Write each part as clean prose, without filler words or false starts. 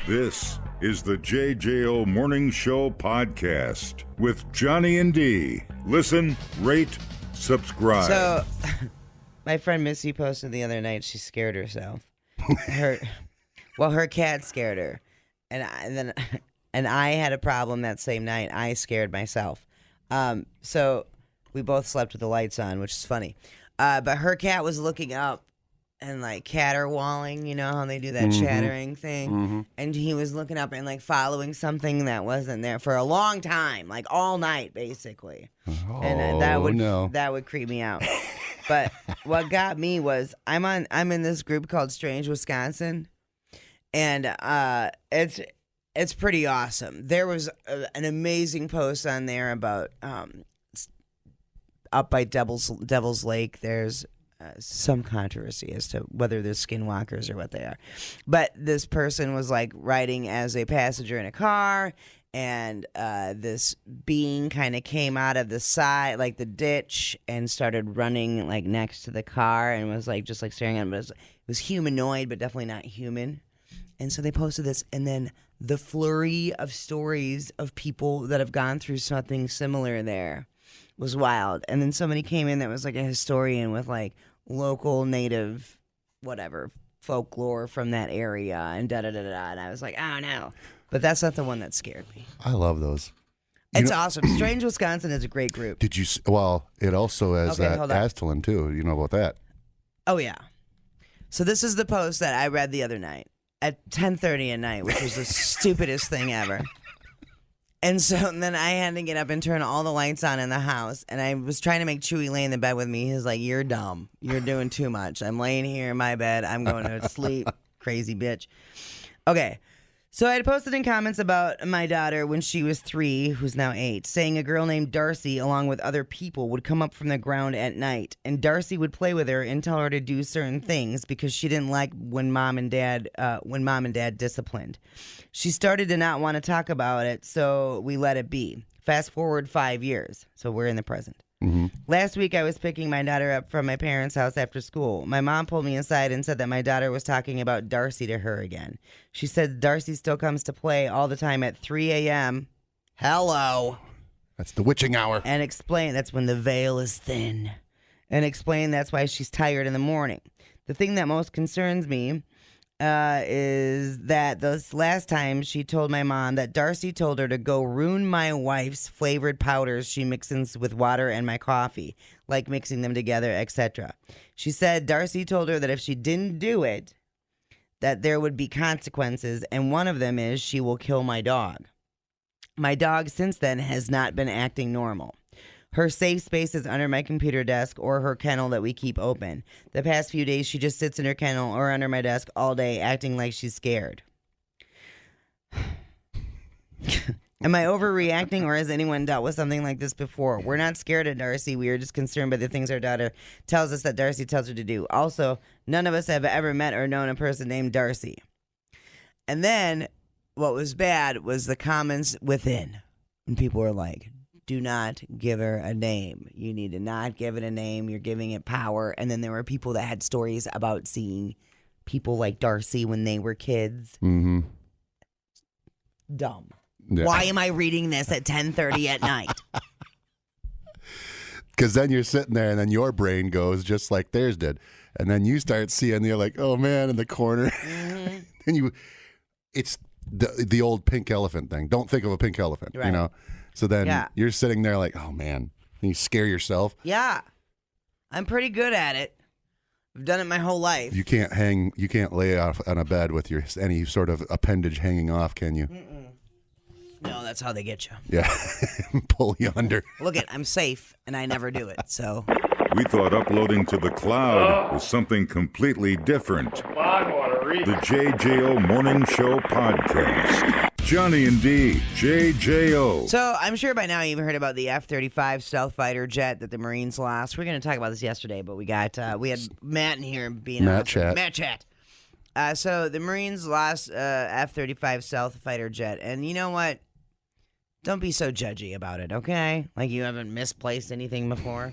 This is the JJO Morning Show podcast with Johnny and D. Listen, rate, subscribe. So, my friend Missy posted the other night. She scared herself. Her cat scared her, and I had a problem that same night. I scared myself. So we both slept with the lights on, which is funny. But her cat was looking up and like caterwauling, you know how they do that chattering thing? Mm-hmm. And he was looking up and like following something that wasn't there for a long time, like all night basically. Oh, and that would creep me out. But what got me was I'm in this group called Strange Wisconsin, and it's pretty awesome. There was an amazing post on there about up by Devil's Lake. There's some controversy as to whether they're skinwalkers or what they are. But this person was like riding as a passenger in a car, and this being kind of came out of the side, like the ditch, and started running like next to the car and was like just like staring at him. It was humanoid, but definitely not human. And so they posted this, and then the flurry of stories of people that have gone through something similar there was wild. And then somebody came in that was like a historian with like local native whatever folklore from that area and da-da-da-da-da. And I was like, oh no. But that's not the one that scared me. I love those. It's awesome. Strange Wisconsin is a great group. Did you? Well, it also has that Aztalan too. You know about that? Oh yeah. So this is the post that I read the other night at 10:30 at night, which was the stupidest thing ever. And then I had to get up and turn all the lights on in the house. And I was trying to make Chewy lay in the bed with me. He's like, you're dumb. You're doing too much. I'm laying here in my bed. I'm going to sleep. Crazy bitch. Okay. So I had posted in comments about my daughter when she was 3, who's now 8, saying a girl named Darcy, along with other people, would come up from the ground at night. And Darcy would play with her and tell her to do certain things because she didn't like when mom and dad disciplined. She started to not want to talk about it, so we let it be. Fast forward 5 years, so we're in the present. Mm-hmm. Last week, I was picking my daughter up from my parents' house after school. My mom pulled me aside and said that my daughter was talking about Darcy to her again. She said Darcy still comes to play all the time at 3 a.m. Hello. That's the witching hour. And explain that's when the veil is thin. And explain that's why she's tired in the morning. The thing that most concerns me is that this last time she told my mom that Darcy told her to go ruin my wife's flavored powders she mixes with water and my coffee, like mixing them together, etc. She said Darcy told her that if she didn't do it, that there would be consequences, and one of them is she will kill my dog. My dog since then has not been acting normal. Her safe space is under my computer desk or her kennel that we keep open. The past few days, she just sits in her kennel or under my desk all day, acting like she's scared. Am I overreacting, or has anyone dealt with something like this before? We're not scared of Darcy. We are just concerned by the things our daughter tells us that Darcy tells her to do. Also, none of us have ever met or known a person named Darcy. And then what was bad was the comments within. And people were like, do not give her a name. You need to not give it a name. You're giving it power. And then there were people that had stories about seeing people like Darcy when they were kids. Mm-hmm. Dumb. Yeah. Why am I reading this at 10:30 at night? Because then you're sitting there and then your brain goes just like theirs did. And then you start seeing, you're like, oh man, in the corner. Mm-hmm. And it's the old pink elephant thing. Don't think of a pink elephant, right. You know? So then you're sitting there like, oh, man, and you scare yourself. Yeah. I'm pretty good at it. I've done it my whole life. You can't lay off on a bed with any sort of appendage hanging off, can you? Mm-mm. No, that's how they get you. Yeah. Pull you under. Look I'm safe, and I never do it, so. We thought uploading to the cloud was something completely different. The JJO Morning Show podcast. Johnny and D, JJO. So I'm sure by now you've heard about the F-35 stealth fighter jet that the Marines lost. We were going to talk about this yesterday, but we had Matt in here being Matt Chat. So the Marines lost F-35 stealth fighter jet, and you know what? Don't be so judgy about it, okay? Like you haven't misplaced anything before.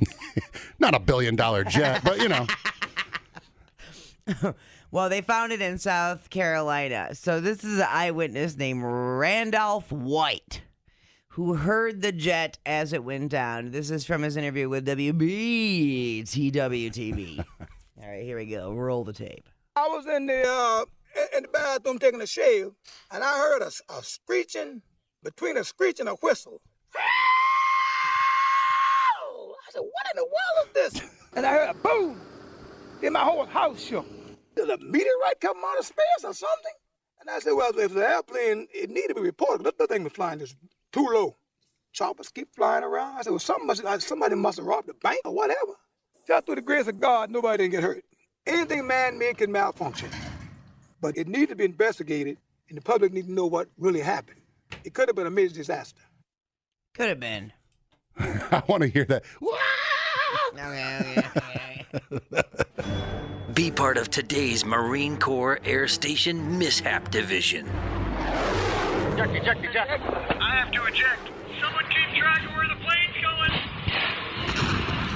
Not $1 billion jet, but you know. Well, they found it in South Carolina. So this is an eyewitness named Randolph White who heard the jet as it went down. This is from his interview with WBTW-TV. All right, here we go. Roll the tape. I was in the bathroom taking a shave, and I heard a screeching, between a screech and a whistle. I said, what in the world is this? And I heard a boom. Then my whole house shook. Did a meteorite come out of space or something? And I said, well, if the airplane, it needed to be reported. That thing was flying just too low. Choppers keep flying around. I said, well, somebody must have robbed the bank or whatever. Just through the grace of God, nobody didn't get hurt. Anything man-made can malfunction. But it needs to be investigated, and the public need to know what really happened. It could have been a major disaster. Could have been. I want to hear that. Okay. Be part of today's Marine Corps Air Station Mishap Division. Eject. I have to eject. Someone keep track of where the plane's going.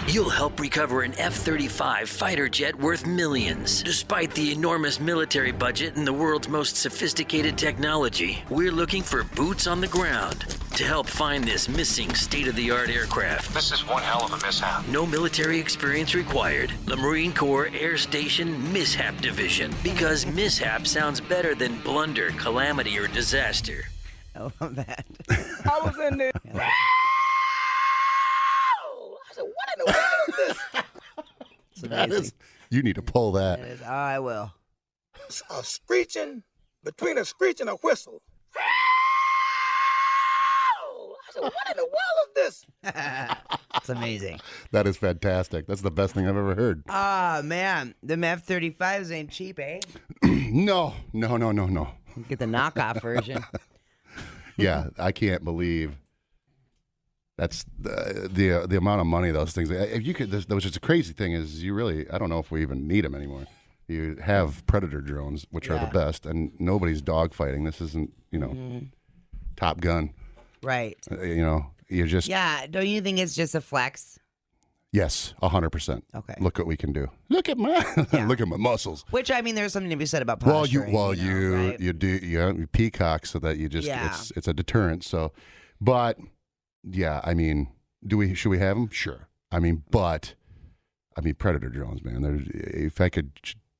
You'll help recover an F-35 fighter jet worth millions. Despite the enormous military budget and the world's most sophisticated technology, we're looking for boots on the ground to help find this missing state-of-the-art aircraft. This is one hell of a mishap. No military experience required. The Marine Corps Air Station Mishap Division. Because mishap sounds better than blunder, calamity, or disaster. I love that. I was in there. I said, what in the world is this? It's amazing. You need to pull that. It is. Oh, I will. A screeching, between a screech and a whistle. I said, what in the world is this? It's amazing. That is fantastic. That's the best thing I've ever heard. Oh, man. Them F-35s ain't cheap, eh? No. Get the knockoff version. Yeah, I can't believe that's the amount of money those things. If you could, which is the crazy thing is, you really, I don't know if we even need them anymore. You have Predator drones, which are the best, and nobody's dogfighting. This isn't, Top Gun. Right. You're just. Yeah. Don't you think it's just a flex? Yes, 100%. Okay. Look what we can do. Look at my look at my muscles. Which, I mean, there's something to be said about posturing. You do you peacock so that you just it's a deterrent. So, but yeah, I mean, should we have them? Sure. I mean, Predator drones, man. If I could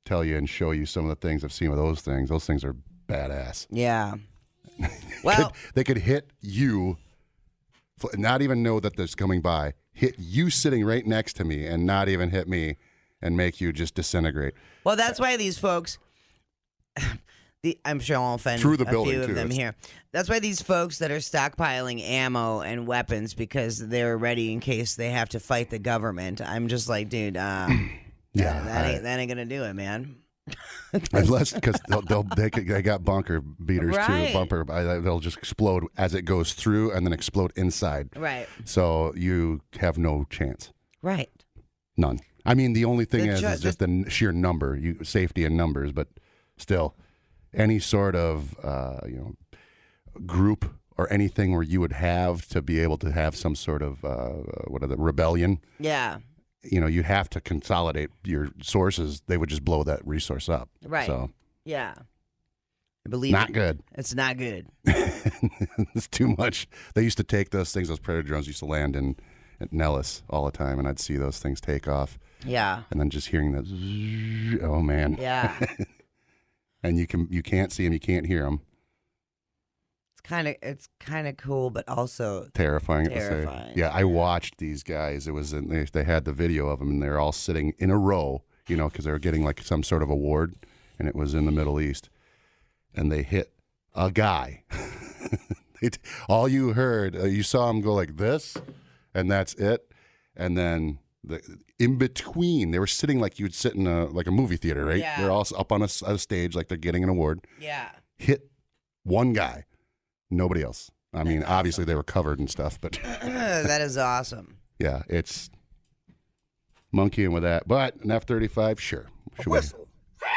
tell you and show you some of the things I've seen with those things are badass. Yeah. Well, they could hit you, not even know that that's coming by. Hit you sitting right next to me and not even hit me and make you just disintegrate. Well, that's why these folks, I'm sure I'll offend Through the a building, few of too. them here. That's why these folks that are stockpiling ammo and weapons because they're ready in case they have to fight the government. I'm just like, dude, that ain't gonna do it, man. Unless because they got bunker beaters Right. too. They'll just explode as it goes through and then explode inside. Right. So you have no chance. Right. None. I mean, the only thing is just the the sheer number, safety in numbers, but still, any sort of group or anything where you would have to be able to have some sort of rebellion. Yeah. You have to consolidate your sources. They would just blow that resource up. Right. So Yeah. I believe not good. It's not good. It's too much. They used to take those things. Those Predator drones used to land at Nellis all the time, and I'd see those things take off. Yeah. And then just hearing that, zzz, oh man. Yeah. And you can't see them, you can't hear them. It's kind of cool, but also Terrifying. terrifying. Yeah, I watched these guys. It was they had the video of them, and they're all sitting in a row, because they were getting like some sort of award, and it was in the Middle East, and they hit a guy. All you heard, you saw him go like this, and that's it, and then in between, they were sitting like you'd sit in a movie theater, right? Yeah. They're all up on a stage like they're getting an award. Yeah. Hit one guy, nobody else. I mean, obviously they were covered and stuff, but That is awesome. yeah, it's monkeying with that. But an F-35, sure. A whistle. I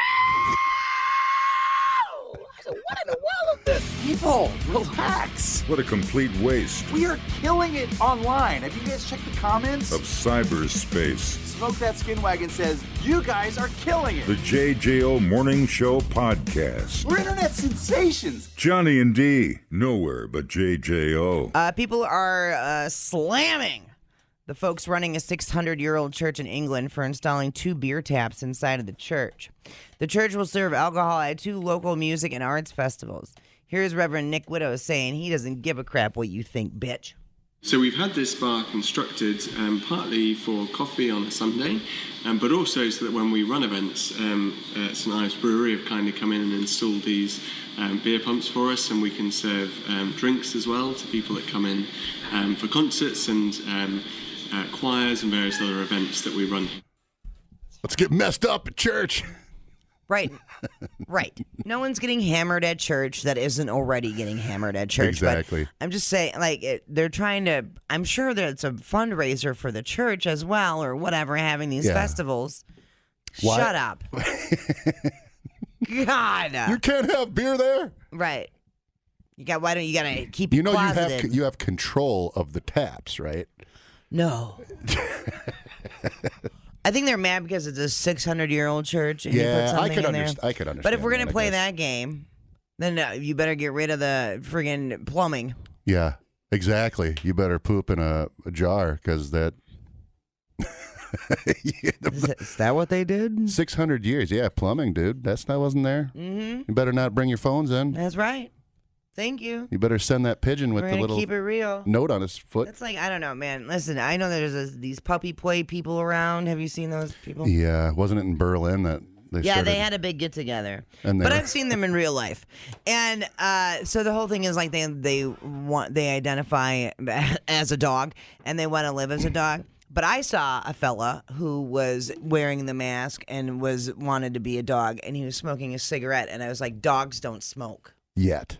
said, what in the world is this? People, relax. What a complete waste We are killing it online. Have you guys checked the comments? of cyberspace. Smoke That Skin Wagon says, you guys are killing it. The JJO Morning Show Podcast. We're internet sensations. Johnny and D, nowhere but JJO. People are slamming the folks running a 600-year-old church in England for installing 2 beer taps inside of the church. The church will serve alcohol at 2 local music and arts festivals. Here's Reverend Nick Widow saying he doesn't give a crap what you think, bitch. So we've had this bar constructed partly for coffee on a Sunday, but also so that when we run events, St Ives Brewery have kindly come in and installed these beer pumps for us, and we can serve drinks as well to people that come in for concerts and choirs and various other events that we run. Let's get messed up at church. Right. No one's getting hammered at church that isn't already getting hammered at church. Exactly. But I'm just saying, they're trying to, I'm sure that it's a fundraiser for the church as well or whatever, having these festivals. What? Shut up. God. You can't have beer there? Right. Why don't you gotta keep it closeted? You have control of the taps, right? No. I think they're mad because it's a 600-year-old church. And you put something in there. I could understand. But if we're going to play guess. that game, then you better get rid of the friggin' plumbing. Yeah, exactly. You better poop in a jar because that... Is that what they did? 600 years. Yeah, plumbing, dude. That wasn't there. Mm-hmm. You better not bring your phones in. That's right. Thank you. You better send that pigeon with We're the gonna little keep it real. note on his foot. It's like, I don't know, man. Listen, I know there's these puppy play people around. Have you seen those people? Yeah, wasn't it in Berlin that they started? They had a big get together. But I've seen them in real life, and so the whole thing is like they identify as a dog and they want to live as a dog. But I saw a fella who was wearing the mask and wanted to be a dog, and he was smoking a cigarette, and I was like, dogs don't smoke yet.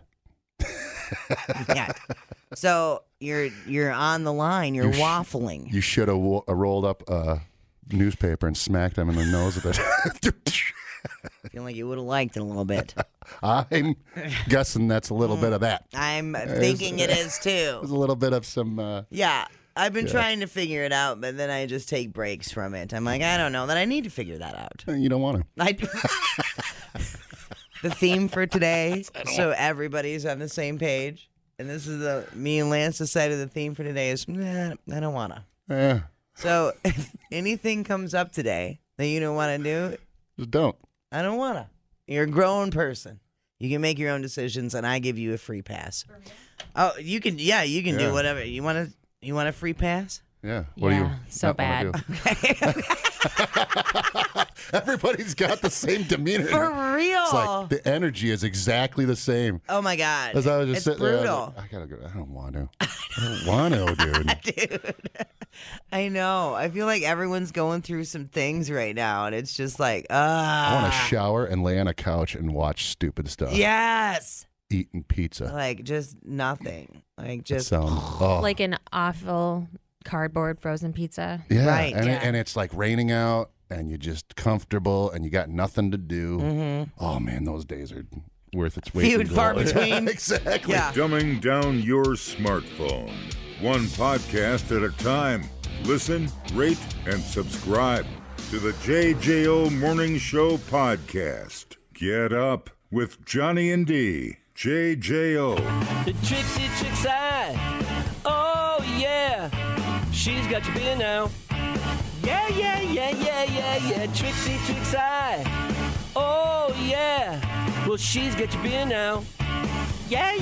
Yet. So you're on the line. You're waffling. You should have rolled up a newspaper and smacked him in the nose with it. I feel like you would have liked it a little bit. I'm guessing that's a little bit of that. I'm thinking it is too. There's a little bit of some. Yeah. I've been trying to figure it out, but then I just take breaks from it. I'm like, I don't know that I need to figure that out. You don't want to. I do. The theme for today, so everybody's on the same page, and this is me and Lance decided the theme for today is, I don't want to. Yeah. So if anything comes up today that you don't want to do, Just don't. I don't want to. You're a grown person. You can make your own decisions, and I give you a free pass. Oh, you can. Yeah, you can do whatever you want to. You want a free pass? Yeah. What do you so bad. Okay. Everybody's got the same demeanor. For real. It's like the energy is exactly the same. Oh my God. As I was just sitting brutal. there, I was like, I gotta go. I don't want to. I don't want to, dude. Dude, I know. I feel like everyone's going through some things right now, and it's just like, I want to shower and lay on a couch and watch stupid stuff. Yes. Eating pizza. Like just nothing. Like just like an awful cardboard frozen pizza. Yeah, right. And it's like raining out, and you're just comfortable, and you got nothing to do. Mm-hmm. Oh man, those days are worth its weight. Few and far between. Exactly. Yeah. Dumbing down your smartphone. One podcast at a time. Listen, rate, and subscribe to the JJO Morning Show podcast. Get up with Johnny and D. JJO. The Trixie oh yeah, she's got your beer now. Yeah, Trixie, oh yeah, well she's got your beer now. Yeah,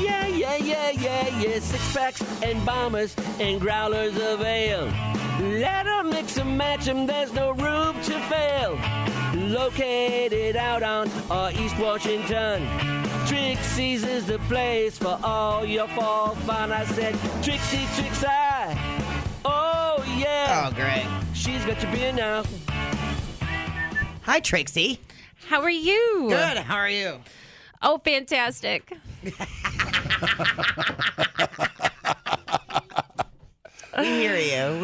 6 packs and bombers and growlers of ale. Let her mix and match 'em, there's no room to fail. Located out on East Washington, Trixie's is the place for all your fall fun. I said, Trixie, oh yeah. Oh, great. She's got your beer now. Hi, Trixie. How are you? Good. How are you? Oh, fantastic. We hear you.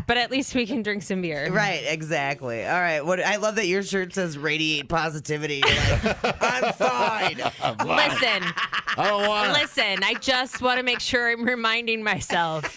But at least we can drink some beer. Right, exactly. All right. I love that your shirt says radiate positivity. You're like, I'm fine. Listen. I don't want Listen, I just want to make sure I'm reminding myself.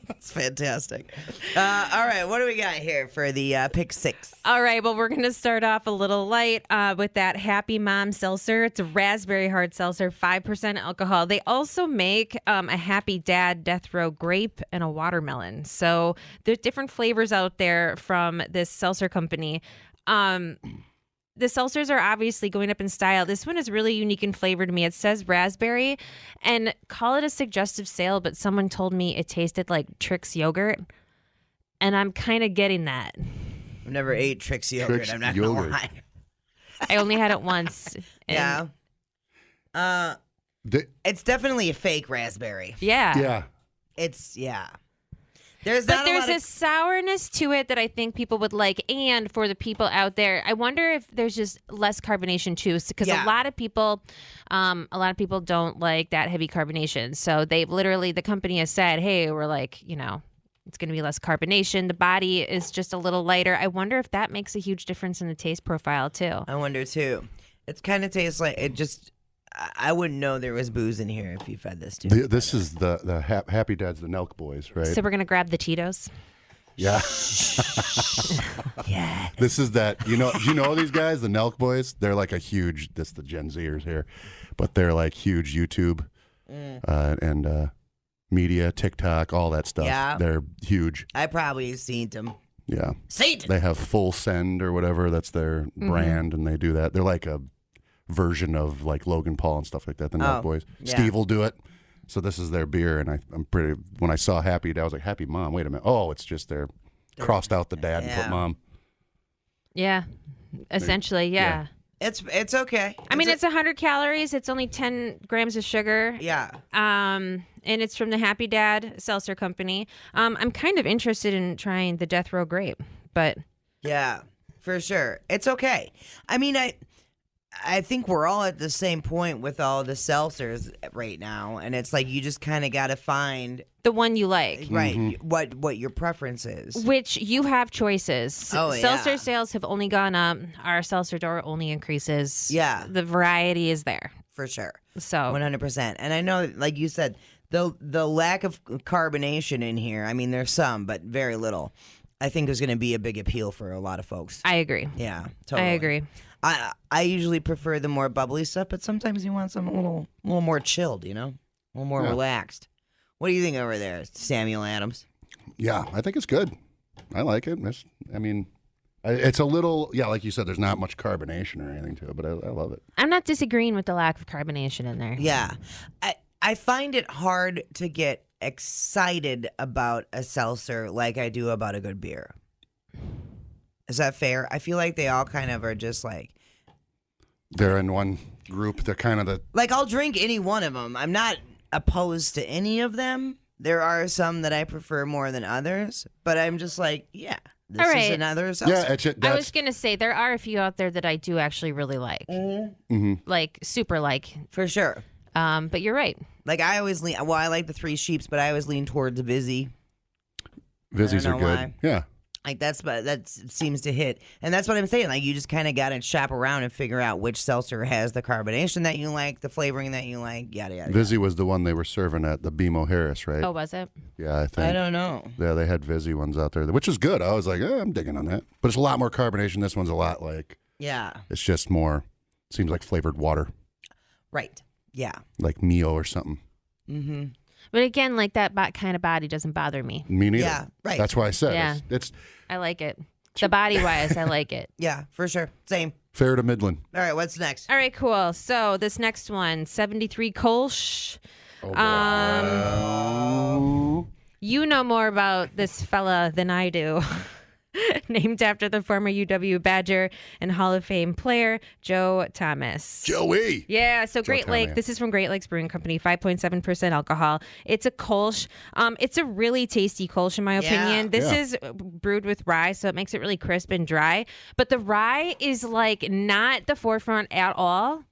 It's That's fantastic. All right, what do we got here for the pick 6? All right, well, we're going to start off a little light with that Happy Mom seltzer. It's a raspberry hard seltzer, 5% alcohol. They also make a Happy Dad Death Row grape and a watermelon. So there's different flavors out there from this seltzer company. The seltzers are obviously going up in style. This one is really unique in flavor to me. It says raspberry, and call it a suggestive sale, but someone told me it tasted like Trixie yogurt, and I'm kind of getting that. I've never ate Trixie yogurt. I'm not going to lie. I only had it once. Yeah. It's definitely a fake raspberry. Yeah. Yeah. There's a sourness to it that I think people would like. And for the people out there, I wonder if there's just less carbonation too, because a lot of people don't like that heavy carbonation. So the company has said, hey, we're like, it's going to be less carbonation. The body is just a little lighter. I wonder if that makes a huge difference in the taste profile too. I wonder too. It kind of tastes like it just. I wouldn't know there was booze in here if you fed this to me. This is the Happy Dad's, the Nelk Boys, right? So we're going to grab the Tito's. Yeah. Yeah. This is that, do you know these guys, the Nelk Boys? They're like the Gen Zers here, but they're like huge YouTube and media, TikTok, all that stuff. Yeah. They're huge. I probably seen them. Yeah. Seen them. They have Full Send or whatever. That's their brand, and they do that. They're like a version of like Logan Paul and stuff like that, the Nelk Boys. Yeah. Steve will do it. So this is their beer, and when I saw Happy Dad, I was like, Happy Mom, wait a minute. Oh, it's just they're crossed out the dad and put mom. Yeah. Essentially, yeah. It's okay. I mean, it's 100 calories. It's only 10 grams of sugar. Yeah. And it's from the Happy Dad Seltzer Company. I'm kind of interested in trying the Death Row grape, but yeah, for sure. It's okay. I mean, I think we're all at the same point with all the seltzers right now, and it's like you just kind of got to find the one you like, right? What your preference is. Which you have choices. Oh, yeah. Seltzer sales have only gone up. Our seltzer door only increases. Yeah, the variety is there for sure. So 100%. And I know, like you said, the lack of carbonation in here. I mean, there's some, but very little. I think is going to be a big appeal for a lot of folks. I agree. Yeah, totally. I agree. I usually prefer the more bubbly stuff, but sometimes you want something a little more chilled, a little more relaxed. What do you think over there, Samuel Adams? Yeah, I think it's good. I like it. It's a little, like you said, there's not much carbonation or anything to it, but I love it. I'm not disagreeing with the lack of carbonation in there. Yeah. I find it hard to get excited about a seltzer like I do about a good beer. Is that fair? I feel like they all kind of are just like... They're in one group. They're kind of the... Like, I'll drink any one of them. I'm not opposed to any of them. There are some that I prefer more than others, but I'm just like, this is another seltzer. Yeah, I was going to say, there are a few out there that I do actually really like. Mm-hmm. Like, super like. For sure. But you're right. Like, I always lean... Well, I like the Three Sheeps, but I always lean towards Vizzy. Vizzies are good. Why. Yeah. Like, that seems to hit. And that's what I'm saying. Like, you just kind of got to shop around and figure out which seltzer has the carbonation that you like, the flavoring that you like, yada, yada. Vizzy was the one they were serving at the BMO Harris, right? Oh, was it? Yeah, I think. I don't know. Yeah, they had Vizzy ones out there, which is good. I was like, I'm digging on that. But it's a lot more carbonation. This one's a lot like... Yeah. It's just more... Seems like flavored water. Right. Yeah. Like Mio or something. Mm-hmm. But again, like that kind of body doesn't bother me. Me neither. Yeah, right. That's why I said Yeah. it's I like it. The body-wise, I like it. Yeah, for sure. Same. fair to Midland. All right, what's next? All right, cool. So this next one, 73 Kolsch. You know more about this fella than I do. Named after the former UW Badger and Hall of Fame player, Joe Thomas. Joey! Yeah, so Joe Great Lake, Thomas. this is from Great Lakes Brewing Company, 5.7% alcohol. It's a Kolsch. It's a really tasty Kolsch, in my opinion. This is brewed with rye, so it makes it really crisp and dry. But the rye is like not the forefront at all.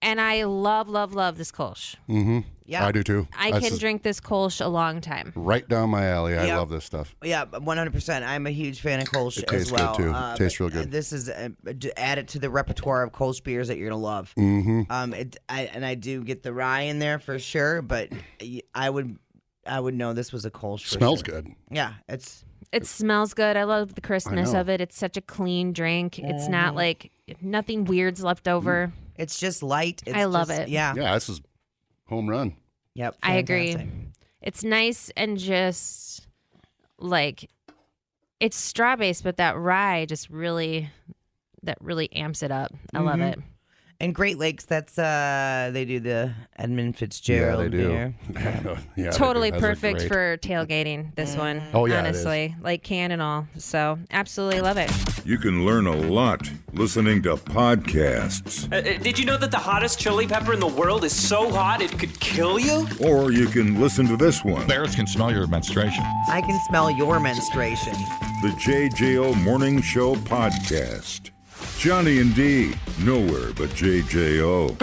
And I love, love, love this Kolsch. Mm-hmm. Yeah. I do too. I can drink this Kolsch a long time. Right down my alley. I Yep. love this stuff. Yeah, 100%. I'm a huge fan of Kolsch It as tastes well. good too. Tastes real good. This is add it to the repertoire of Kolsch beers that you're gonna love. Mm-hmm. I do get the rye in there for sure, but I would I would know this was a Kolsch. Smells good. Yeah, It smells good. I love the crispness of it. It's such a clean drink. It's not like nothing weird's left over. It's just light. I love it. Yeah. Yeah, this is home run. Yep. I agree. Fantastic. It's nice and just like it's straw based, but that rye just really amps it up. I love it. And Great Lakes, that's they do the Edmund Fitzgerald. Yeah, they do. beer. Yeah, Totally those are perfect great. for tailgating, this one. Oh, yeah, it honestly. Like can and all. So absolutely love it. You can learn a lot listening to podcasts. Did you know that the hottest chili pepper in the world is so hot it could kill you? Or you can listen to this one. Bears can smell your menstruation. I can smell your menstruation. The JJO Morning Show Podcast. Johnny and D, nowhere but JJO.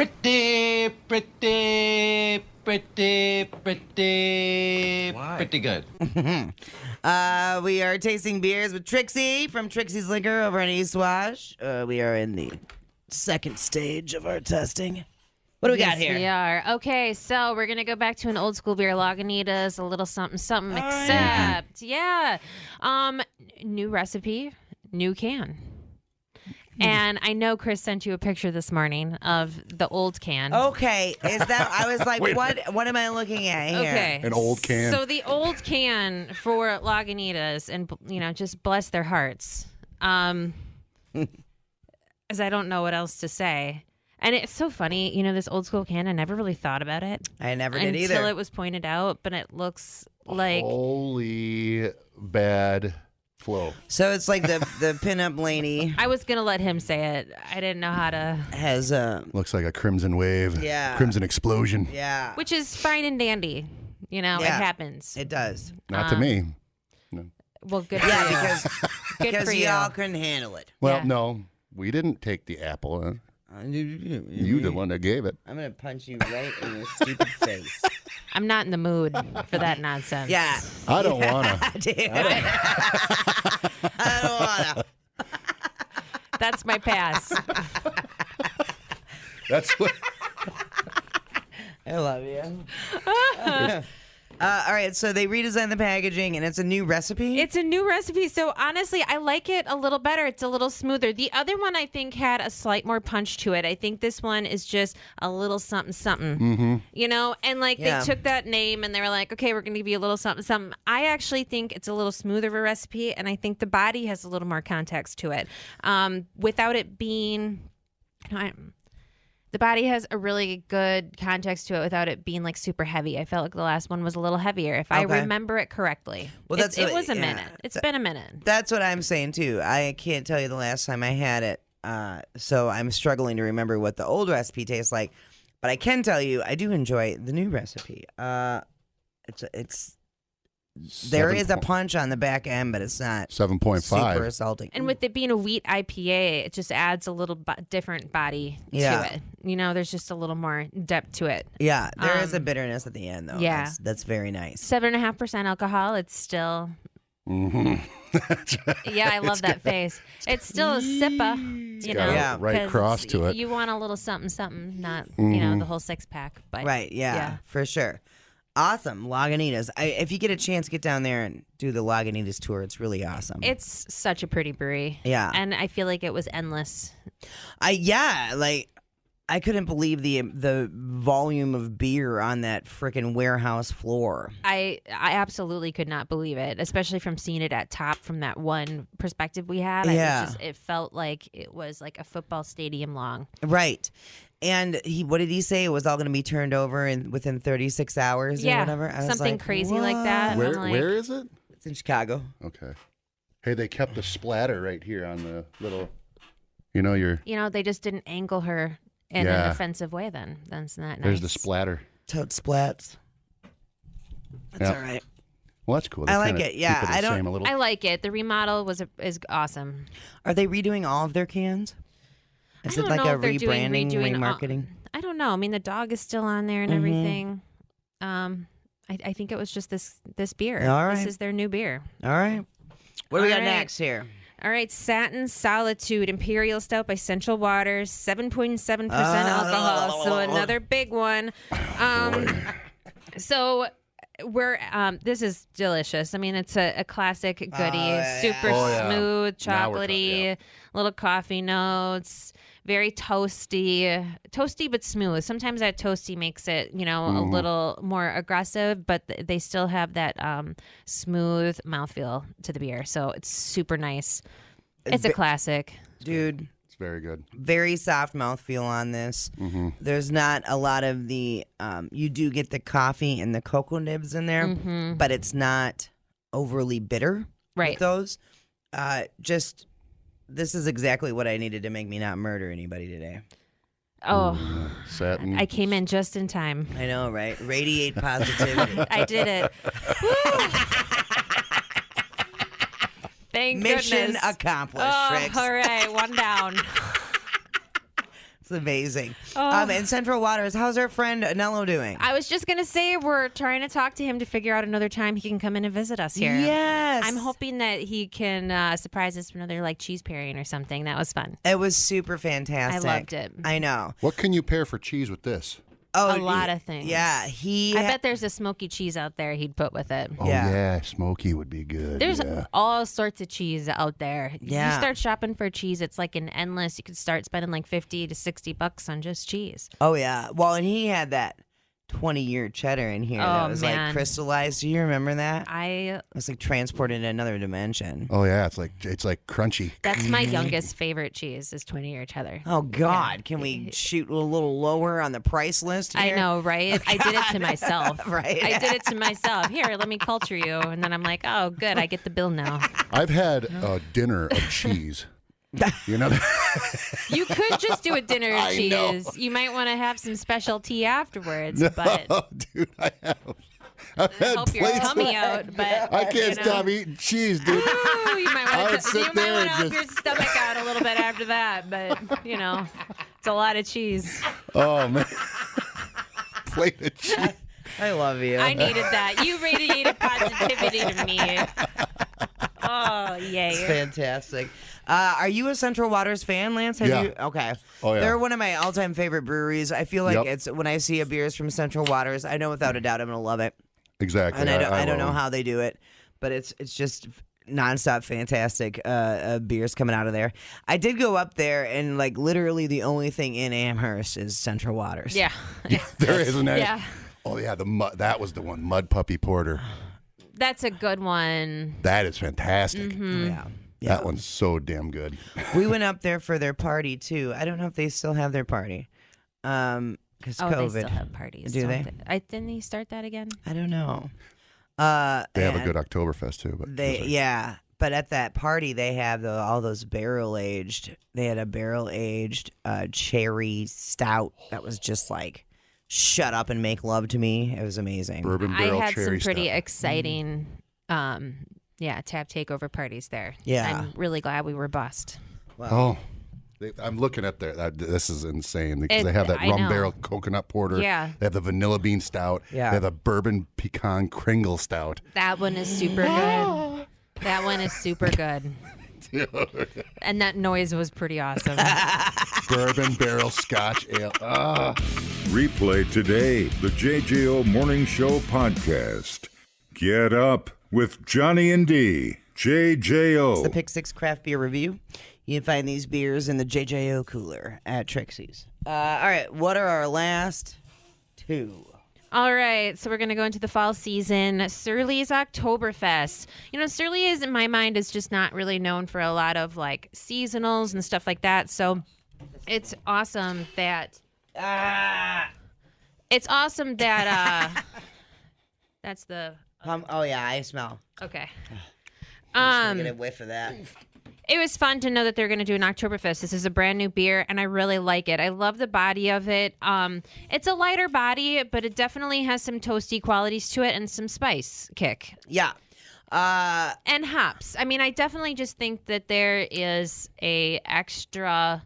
Pretty good. We are tasting beers with Trixie from Trixie's Liquor over in East Wash. We are in the second stage of our testing. What do we got here? We are. Okay, so we're going to go back to an old school beer, Lagunitas, a little something, except, new recipe, new can. And I know Chris sent you a picture this morning of the old can. Okay, is that? I was like, what am I looking at here? Okay, an old can. So the old can for Lagunitas, and just bless their hearts. As I don't know what else to say. And it's so funny, this old school can. I never really thought about it. I never did either until it was pointed out. But it looks like holy bad flow. So it's like the pinup lady I was gonna let him say it. I didn't know how to. has Looks like a crimson wave. Yeah. Crimson explosion. Yeah. Which is fine and dandy. It happens. It does. Not to me. No. Well, good for Yeah, you. Good for you. y'all couldn't handle it. Well, Yeah. no, we didn't take the apple. You the one that gave it. I'm gonna punch you right in your stupid face. I'm not in the mood for that nonsense. Yeah. I don't wanna. I don't wanna. That's my pass. That's what. I love you. All right, so they redesigned the packaging, and it's a new recipe? It's a new recipe, so honestly, I like it a little better. It's a little smoother. The other one, I think, had a slight more punch to it. I think this one is just a little something, something. Mm-hmm. And they took that name, and they were like, okay, we're going to give you a little something, something. I actually think it's a little smoother of a recipe, and I think the body has a little more context to it. Without it being... The body has a really good context to it without it being like super heavy. I felt like the last one was a little heavier, if I remember it correctly. Well, it was a minute. It's been a minute. That's what I'm saying too. I can't tell you the last time I had it, so I'm struggling to remember what the old recipe tastes like. But I can tell you, I do enjoy the new recipe. There is a punch on the back end, but it's not 7.5. super assaulting. And with it being a wheat IPA, it just adds a little different body to it. There's just a little more depth to it. Yeah, there is a bitterness at the end, though. Yeah. That's very nice. 7.5% alcohol. It's still... Mm-hmm. Yeah, I love that face. It's still a sippa, got a right cross to it. You want a little something, something, not, the whole 6-pack. But Right, yeah, for sure. Awesome, Lagunitas. If you get a chance, get down there and do the Lagunitas tour. It's really awesome. It's such a pretty brewery. Yeah. And I feel like it was endless. I couldn't believe the volume of beer on that frickin' warehouse floor. I absolutely could not believe it, especially from seeing it at top from that one perspective we had. Yeah. It felt like it was like a football stadium long. Right. And what did he say? It was all going to be turned over within 36 hours or whatever? I was something like, crazy like that. Where is it? It's in Chicago. Okay. Hey, they kept the splatter right here on the little, they just didn't angle her in an offensive way then. That's not nice. There's the splatter. Toad splats. That's all right. Well, that's cool. I like it. Yeah, I like it. The remodel is awesome. Are they redoing all of their cans? Is it like a rebranding, remarketing? I don't know. I mean, the dog is still on there and everything. I think it was just this beer. All right. This is their new beer. All right. What do we got next here? All right, Satin Solitude Imperial Stout by Central Waters, 7.7% alcohol. So another big one. So we're this is delicious. I mean, it's a classic goodie, super smooth, chocolatey, little coffee notes, very toasty but smooth. Sometimes that toasty makes it, a little more aggressive, but they still have that smooth mouthfeel to the beer. So it's super nice. It's a classic, dude. Very good. Very soft mouthfeel on this. There's not a lot of the, you do get the coffee and the cocoa nibs in there, but it's not overly bitter with those. This is exactly what I needed to make me not murder anybody today. Oh, satin. I came in just in time. I know, right? Radiate positivity. I did it. Thank Mission goodness. accomplished, Trix. All right, one down. It's amazing. And Central Waters, how's our friend Nello doing? I was just going to say we're trying to talk to him to figure out another time he can come in and visit us here. Yes. I'm hoping that he can surprise us with another cheese pairing or something. That was fun. It was super fantastic. I loved it. I know. What can you pair for cheese with this? A lot of things. Yeah, I bet there's a smoky cheese out there he'd put with it. Oh, yeah. Smoky would be good. There's all sorts of cheese out there. Yeah. You start shopping for cheese, it's like an endless. You could start spending like $50 to $60 on just cheese. Oh, yeah. Well, and he had that 20-year cheddar in here that was like crystallized. Do you remember that? It was like transported in another dimension. Oh yeah, it's like crunchy. That's my youngest favorite cheese is 20-year cheddar. Oh God, can we shoot a little lower on the price list here? I know, right? I did it to myself. Right. I did it to myself. Here, let me culture you. And then I'm like, oh, good, I get the bill now. I've had a dinner of cheese. You know that? You could just do a dinner of I cheese. know. You might want to have some special tea afterwards, No, but dude, I have. I've had help your plates tummy where- out. But I can't stop eating cheese, dude. Ooh, you might I want would to sit there and help just- your stomach out a little bit after that. But it's a lot of cheese. Oh man, plate of cheese. I love you. I needed that. You radiated positivity to me. Oh, yay. It's fantastic. Are you a Central Waters fan, Lance? Yeah. Okay. Oh, yeah. They're one of my all-time favorite breweries. I feel like Yep. it's when I see a beers from Central Waters, I know without a doubt I'm going to love it. Exactly. And I don't love know them. how they do it, but it's just nonstop fantastic beers coming out of there. I did go up there and like literally the only thing in Amherst is Central Waters. Yeah. There isn't any. Yeah. Oh yeah, that was the one, Mud Puppy Porter. That's a good one. That is fantastic. Mm-hmm. Yeah. That one's so damn good. We went up there for their party too. I don't know if they still have their party. Because COVID. They still have parties. Do don't they? Didn't he start that again? I don't know. They have a and good Oktoberfest too, but but at that party they have all those barrel aged. They had a barrel aged cherry stout that was just like shut up and make love to me. It was amazing. bourbon I barrel had cherry some pretty stout. exciting tap takeover parties there. Yeah. I'm really glad we were bussed. Oh, I'm looking at this is insane because they have that I rum know. barrel coconut porter. Yeah. They have the vanilla bean stout. Yeah. They have the bourbon pecan Kringle stout. That one is super good. That one is super good. And that noise was pretty awesome. Bourbon barrel Scotch ale. Replay today the JJO Morning Show podcast. Get up with Johnny and D. JJO. It's the Pick 6 Craft Beer Review. You can find these beers in the JJO cooler at Trixie's. All right, what are our last two? All right, so we're going to go into the fall season. Surly's Oktoberfest. Surly is, in my mind, is just not really known for a lot of, seasonals and stuff like that. So it's awesome that... It's awesome that... that's the... Oh, yeah, I smell. Okay. I'm going to get a whiff of that. It was fun to know that they're going to do an Oktoberfest. This is a brand new beer, and I really like it. I love the body of it. It's a lighter body, but it definitely has some toasty qualities to it and some spice kick. Yeah. And hops. I mean, I definitely just think that there is an extra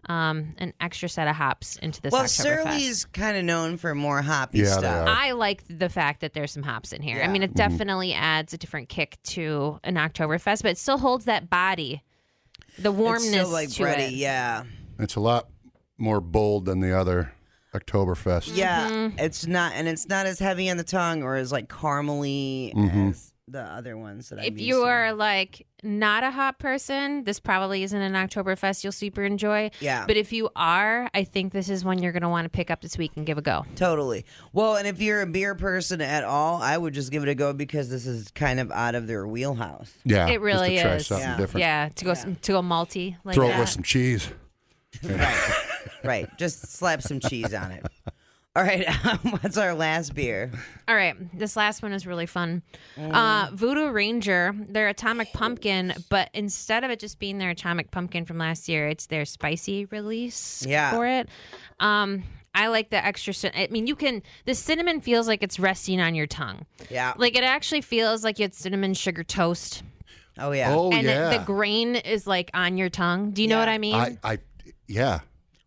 set of hops into this Well, Oktoberfest. Surly's kind of known for more hoppy Yeah, they stuff. are. I like the fact that there's some hops in here. I mean, it definitely adds a different kick to an Oktoberfest, but it still holds that body, the warmness It's still like to bready, it. yeah. It's a lot more bold than the other Oktoberfest. Yeah, it's not as heavy on the tongue or as like caramely as the other ones that If you are like not a hot person, this probably isn't an Oktoberfest you'll super enjoy. Yeah. But if you are, I think this is one you're going to want to pick up this week and give a go. Totally. Well, and if you're a beer person at all, I would just give it a go because this is kind of out of their wheelhouse. Yeah, It really just to try is. something different. Yeah, to go malty like Throw that. it with some cheese. Right. Just slap some cheese on it. All right. What's our last beer? All right, this last one is really fun. Voodoo Ranger, their Atomic Pumpkin, but instead of it just being their Atomic Pumpkin from last year, it's their spicy release for it. I like the extra. I mean, the cinnamon feels like it's resting on your tongue. Yeah. Like it actually feels like you had cinnamon sugar toast. Oh, yeah. Oh, and yeah. the grain is like on your tongue. Do you know what I mean? Yeah.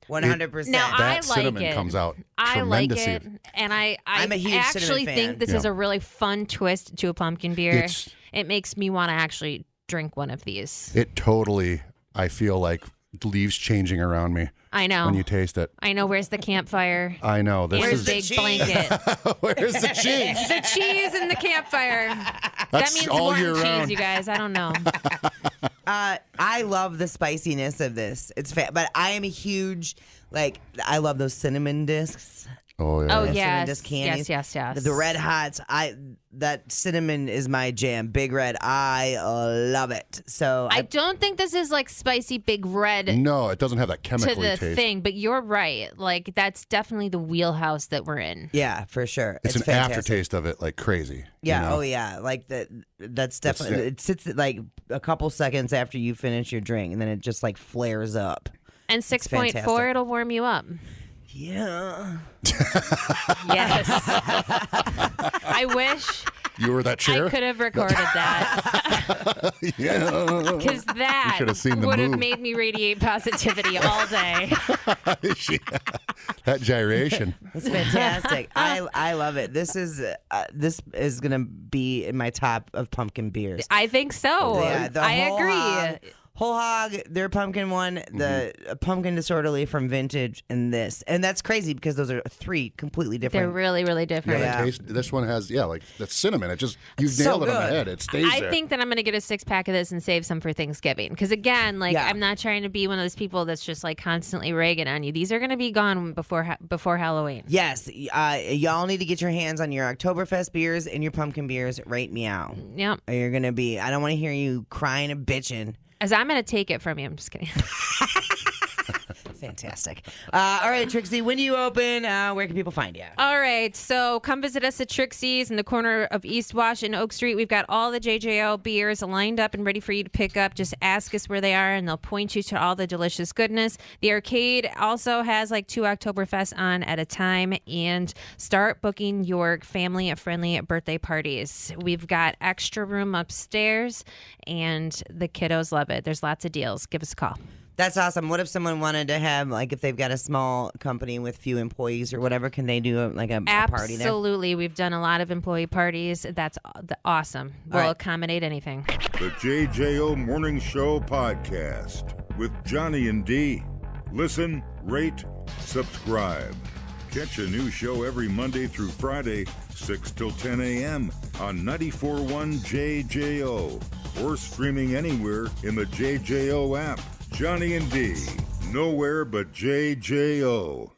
100%. Now, That I like cinnamon it. comes out I like tremendously. it, and I'm a huge actually cinnamon fan. think this is a really fun twist to a pumpkin beer. It makes me want to actually drink one of these. It totally, I feel like, leaves changing around me. I know. When you taste it. I know. Where's the campfire? I know. This Where's is the big blanket? Where's the cheese? The cheese and the campfire. That's that means all more year cheese, round. you guys. I don't know. I love the spiciness of this. It's but I am a huge I love those cinnamon discs. Oh yeah. Oh Cinnamon yes. disc candies. Yes. The Red Hots. That cinnamon is my jam. Big Red. I love it. So I don't think this is like spicy Big Red No, it doesn't have that to chemically the taste. thing, but you're right. Like that's definitely the wheelhouse that we're in. yeah, for sure. It's an fantastic. aftertaste of it like crazy. Yeah. You know? Oh yeah. Like that. That's definitely. It sits like a couple seconds after you finish your drink, and then it just like flares up. And 6.4, it'll warm you up. Yeah. Yes. I wish You were that chair? I could have recorded that. Yeah. Because that should have seen the would have move. made me radiate positivity all day. That gyration. It's fantastic. I love it. This is gonna be in my top of pumpkin beers. I think so. Yeah, the I Whole agree. Hog, Whole Hog, their pumpkin one, the Pumpkin Disorderly from Vintage, and this. And that's crazy because those are three completely different. They're really, really different. Yeah, taste. This one has like the cinnamon. It just you It's nailed so it on the good. head. It stays I there. think that I'm going to get a 6-pack of this and save some for Thanksgiving. Because again, I'm not trying to be one of those people that's just like constantly ragging on you. These are going to be gone before Halloween. Yes, y'all need to get your hands on your Oktoberfest beers and your pumpkin beers right meow. Yep. Or you're gonna be. I don't want to hear you crying and bitching. As I'm going to take it from you. I'm just kidding. Fantastic. All right, Trixie, when do you open? Where can people find you? All right, so come visit us at Trixie's in the corner of East Wash and Oak Street. We've got all the JJO beers lined up and ready for you to pick up. Just ask us where they are, and they'll point you to all the delicious goodness. The arcade also has like 2 Oktoberfests on at a time, and start booking your family-friendly birthday parties. We've got extra room upstairs, and the kiddos love it. There's lots of deals. Give us a call. That's awesome. What if someone wanted to have, like, if they've got a small company with few employees or whatever, can they do a party there? Absolutely. We've done a lot of employee parties. That's awesome. We'll right. accommodate anything. The JJO Morning Show podcast with Johnny and D. Listen, rate, subscribe. Catch a new show every Monday through Friday, 6 till 10 a.m. on 94.1 JJO or streaming anywhere in the JJO app. Johnny and D, nowhere but JJO.